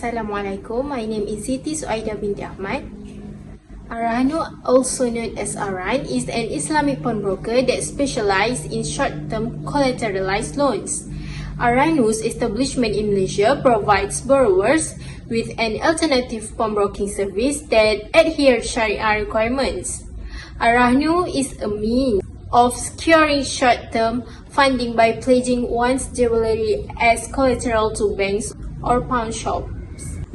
Assalamualaikum, my name is Siti Suaida binti Ahmad. Rahnu, also known as Aran, is an Islamic pawnbroker that specializes in short-term collateralized loans. Rahnu's establishment in Malaysia provides borrowers with an alternative pawnbroking service that adheres Sharia requirements. Rahnu is a means of securing short-term funding by pledging one's jewelry as collateral to banks or pawn shops.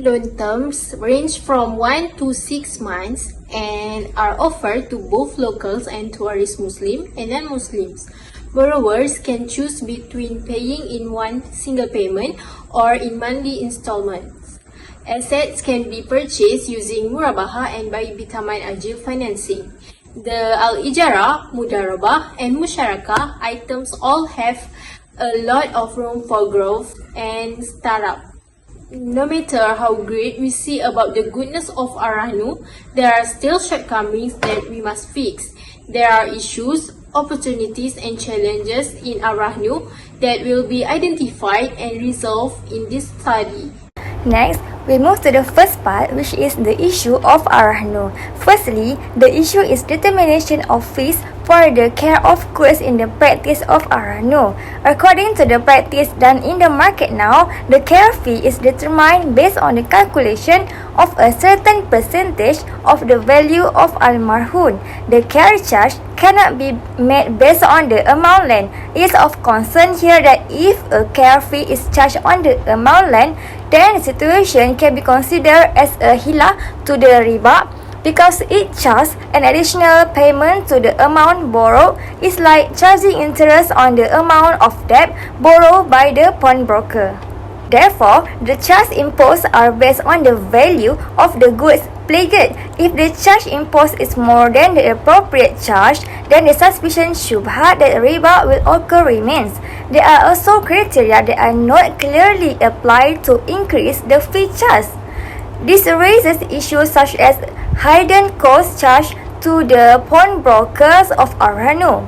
Loan terms range from 1 to 6 months and are offered to both locals and tourist Muslim and non-Muslims. Borrowers can choose between paying in one single payment or in monthly installments. Assets can be purchased using murabaha and by Bitaman Ajil financing. The Al-Ijara, Mudarabah and Musyarakah items all have a lot of room for growth and startup. No matter how great we see about the goodness of Rahnu, there are still shortcomings that we must fix. There are issues, opportunities and challenges in Rahnu that will be identified and resolved in this study. Next, we move to the first part, which is the issue of Rahnu. Firstly, the issue is determination of fees for the care of goods in the practice of Rahnu. According to the practice done in the market now, the care fee is determined based on the calculation of a certain percentage of the value of almarhum. The care charge cannot be made based on the amount lent. It is of concern here that if a care fee is charged on the amount lent, then the situation can be considered as a hila to the riba, because it charges an additional payment to the amount borrowed. Is like charging interest on the amount of debt borrowed by the pawnbroker. Therefore, the charges imposed are based on the value of the goods pledged. If the charge imposed is more than the appropriate charge, then the suspicion shubha that riba will occur remains. There are also criteria that are not clearly applied to increase the fee charge. This raises issues such as hidden cost charge to the pawnbrokers of Rahnu.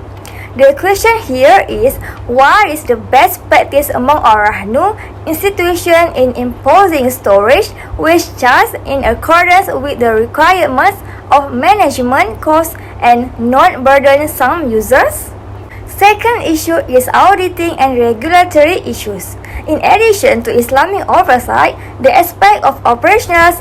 The question here is, what is the best practice among Rahnu institutions in imposing storage which charge in accordance with the requirements of management costs and not burden some users? Second issue is auditing and regulatory issues. In addition to Islamic oversight, the aspect of operational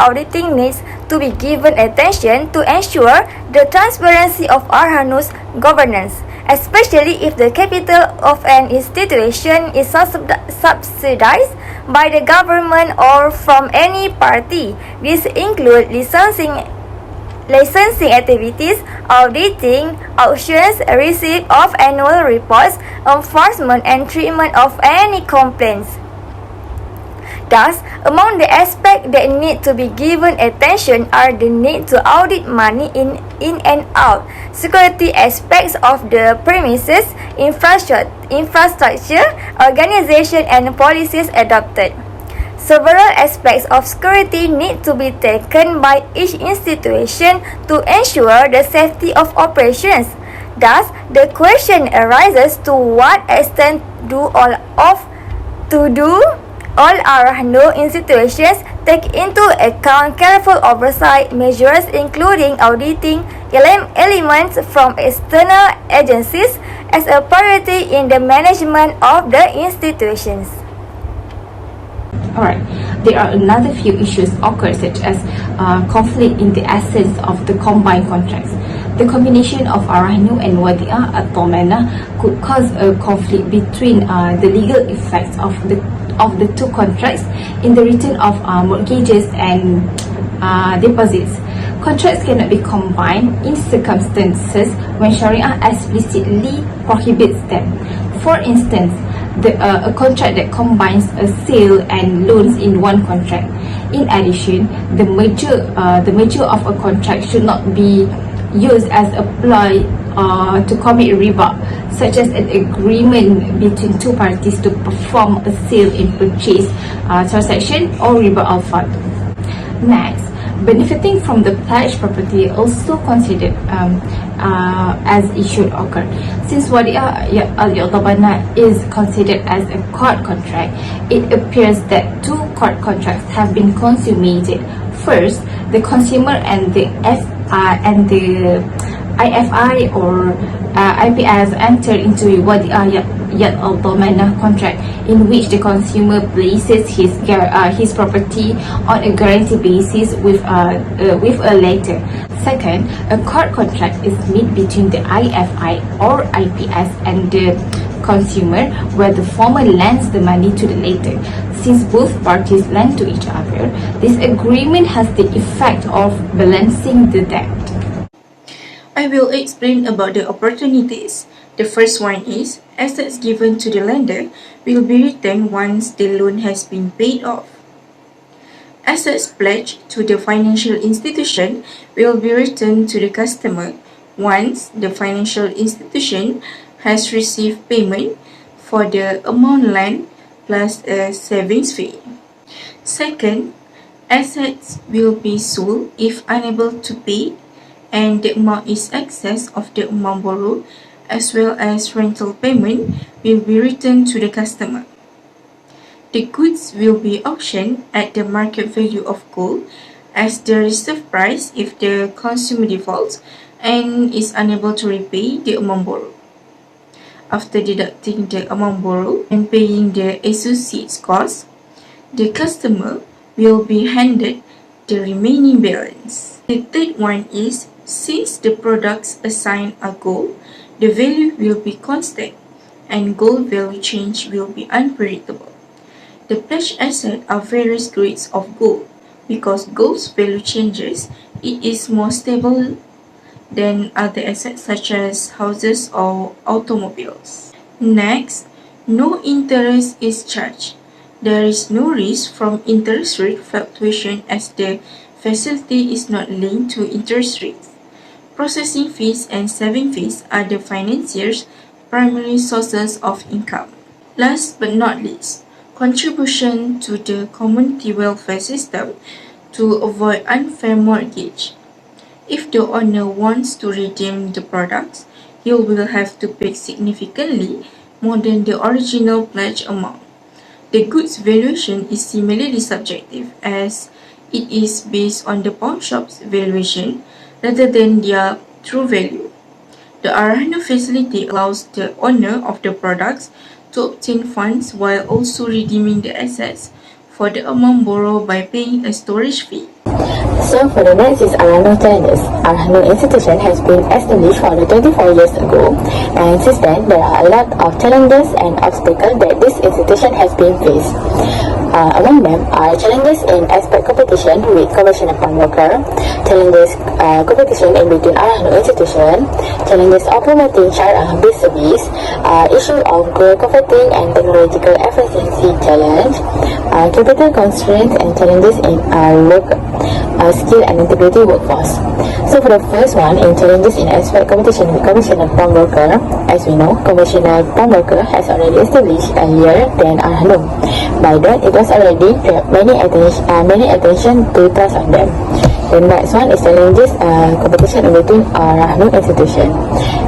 auditing needs to be given attention to ensure the transparency of Rahnu's governance, especially if the capital of an institution is subsidized by the government or from any party. This includes licensing activities, auditing, auctions, receipt of annual reports, enforcement and treatment of any complaints. Thus, among the aspects that need to be given attention are the need to audit money in and out, security aspects of the premises, infrastructure, organization and policies adopted. Several aspects of security need to be taken by each institution to ensure the safety of operations. Thus, the question arises, to what extent do all Rahnu institutions take into account careful oversight measures, including auditing elements from external agencies as a priority in the management of the institutions? Alright, there are another few issues occur, such as conflict in the essence of the combined contracts. The combination of Rahnu and Wadi'ah atau Mana could cause a conflict between the legal effects of the two contracts in the return of mortgages and deposits. Contracts cannot be combined in circumstances when Sharia explicitly prohibits them. For instance, a contract that combines a sale and loans in one contract. In addition, the merger of a contract should not be used as a ploy to commit riba, such as an agreement between two parties to perform a sale and purchase transaction or riba al-fadl. Next, benefiting from the pledged property also considered as it should occur. Since wadi'ah al-yu'tabana is considered as a court contract, it appears that two court contracts have been consummated. First, the consumer and the IFI or IPS entered into a wadi'ah al-dhamana contract in which the consumer places his property on a guarantee basis with a letter. Second, a court contract is made between the IFI or IPS and the consumer, where the former lends the money to the latter. Since both parties lend to each other, this agreement has the effect of balancing the debt. I will explain about the opportunities. The first one is assets given to the lender will be returned once the loan has been paid off. Assets pledged to the financial institution will be returned to the customer once the financial institution has received payment for the amount lent plus a savings fee. Second, assets will be sold if unable to pay and the amount is excess of the amount borrowed, as well as rental payment will be returned to the customer. The goods will be auctioned at the market value of gold as the reserve price if the consumer defaults and is unable to repay the amount borrowed. After deducting the amount borrowed and paying the associates cost, the customer will be handed the remaining balance. The third one is, since the products assigned are gold, the value will be constant and gold value change will be unpredictable. The pledged assets are various grades of gold. Because gold's value changes, it is more stable than other assets such as houses or automobiles. Next, no interest is charged. There is no risk from interest rate fluctuation as the facility is not linked to interest rates. Processing fees and saving fees are the financier's primary sources of income. Last but not least, contribution to the community welfare system to avoid unfair mortgage. If the owner wants to redeem the products, he will have to pay significantly more than the original pledge amount. The goods valuation is similarly subjective as it is based on the pawn shop's valuation rather than their true value. The Rahnu facility allows the owner of the products to obtain funds while also redeeming the assets for the amount borrowed by paying a storage fee. So for the next is Rahnu challenges. Rahnu institution has been established for 24 years ago, and since then there are a lot of challenges and obstacles that this institution has been faced. Among them are challenges in expert competition with commercial pawnbroker, challenges competition in between Rahnu institution, challenges of promoting Syariah-based service, issue of gold converting and technological efficiency challenge, capital constraints and challenges in work skill and integrity workforce. So for the first one, in challenges in expert competition with conventional pawnbroker, as we know, conventional pawnbroker has already established earlier than Rahnu. By then, it was already many attention to trust on them. The next one is challenges competition in between Rahnu institution.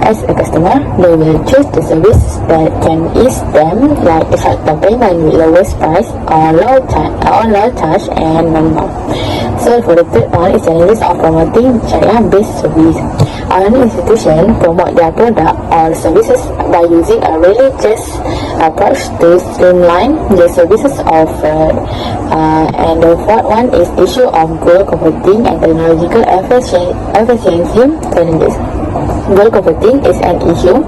As a customer, they will choose the service that can ease them, like the short-term payment with lowest price or low charge and no more. So for the third one is challenges of promoting Syariah-based service. Rahnu institution promote their product or services by using a religious approach to streamline the services offered. And the fourth one is issue of gold converting and technological efficiency challenges. Gold converting is an issue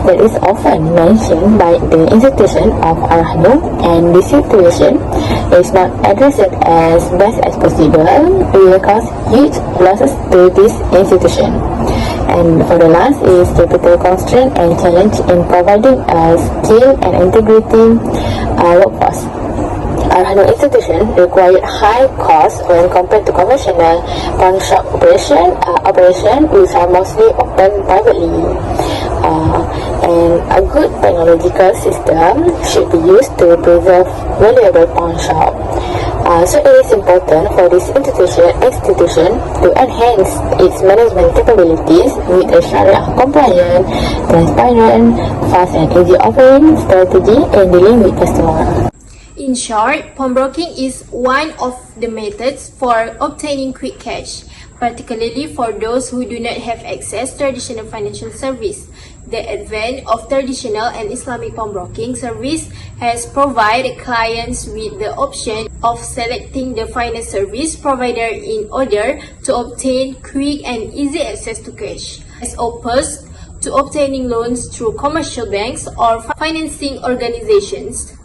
that is often mentioned by the institution of Rahnu, and this situation is not addressed as best as possible. It will cause huge losses to this institution. And for the last is capital constraint and challenge in providing a skilled and integrating workforce. Rahnu institution required high costs when compared to conventional pawn shop operation which are mostly open privately. And a good technological system should be used to preserve valuable pawn shop. So it is important for this institution to enhance its management capabilities with a Sharia compliant, transparent, fast and easy offering strategy in dealing with customers. In short, pawnbroking is one of the methods for obtaining quick cash, particularly for those who do not have access to traditional financial service. The advent of traditional and Islamic pawnbroking service has provided clients with the option of selecting the finance service provider in order to obtain quick and easy access to cash, as opposed to obtaining loans through commercial banks or financing organizations.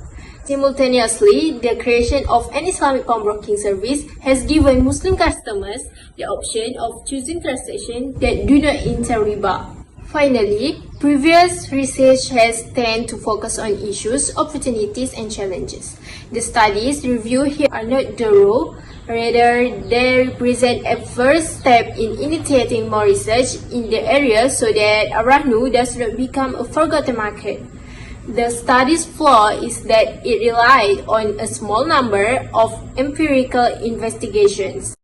Simultaneously, the creation of an Islamic pawnbroking service has given Muslim customers the option of choosing transactions that do not entail riba. Finally, previous research has tended to focus on issues, opportunities, and challenges. The studies reviewed here are not the rule, rather they represent a first step in initiating more research in the area so that Rahnu does not become a forgotten market. The study's flaw is that it relied on a small number of empirical investigations.